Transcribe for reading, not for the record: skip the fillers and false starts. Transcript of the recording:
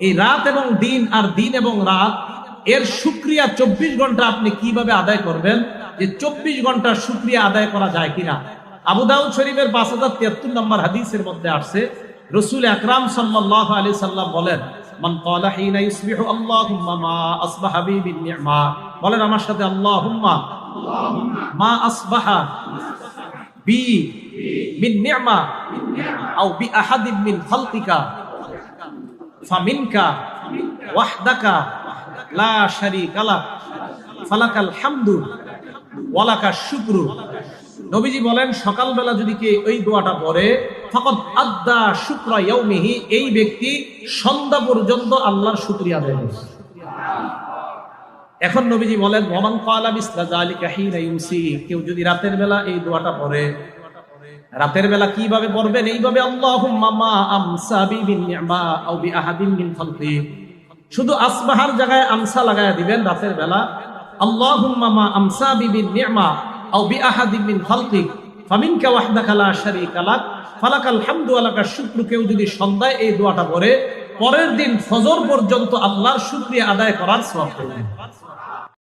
এই রাত এবং দিন আর দিন এবং রাত এর শুকরিয়া 24 ঘন্টা আপনি কিভাবে আদায় করবেন, যে 24 ঘন্টা শুকরিয়া আদায় করা যায় কিনা। আবু দাউদ শরীফের 5073 নম্বর হাদিসের মধ্যে আসছে, রাসূল আকরাম সাল্লাল্লাহু আলাইহি সাল্লাম বলেন, মান ক্বালা হিনা ইসবিহু আল্লাহুম্মা মা আসবাহা বি বিন নি'মা, বলেন আমার সাথে, আল্লাহুম্মা মা আসবাহা বি মিন নি'মা আও বি আহাদিন মিন খালকিকা ফামিনকা ওয়াহদাকা লা শারীকা লাক ফালাকাল হামদু ওয়া লাকাশ শুকরু। নবীজি বলেন, সকালবেলা যদি কে ওই দোয়াটা পড়ে, ফাকাদ আদ্দা শুকরা ইয়াউমিহি, এই ব্যক্তি সন্ধ্যা পর্যন্ত আল্লাহর শুকরিয়া আদায় করে। এখন নবীজি বলেন, ওয়ামান ক্বালা মিসলা যালিকা হিনা ইউসি, কেউ যদি রাতের বেলা এই দোয়াটা পড়ে, রাতের বেলা কিভাবে পড়বেন, এইভাবে, আল্লাহুম্মা মা আমসা বি বিন নি'মা আও বি আহাদিন মিন খালকি, শুধু আসবাহার জায়গায় আমসা লাগায়া দিবেন রাতের বেলা, আল্লাহুম্মা মা আমসা বি বিন নি'মা আও বি আহাদিন মিন খালকি ফামিনকা ওয়াহদাকা লা শারীকা লাক ফালাকাল হামদু ওয়া লাকাশ শুকরু। কেউ যদি সন্ধ্যায় এই দোয়াটা পড়ে, পরের দিন ফজর পর্যন্ত আল্লাহর শুকরিয়া আদায় করার সওয়াব পাবেন।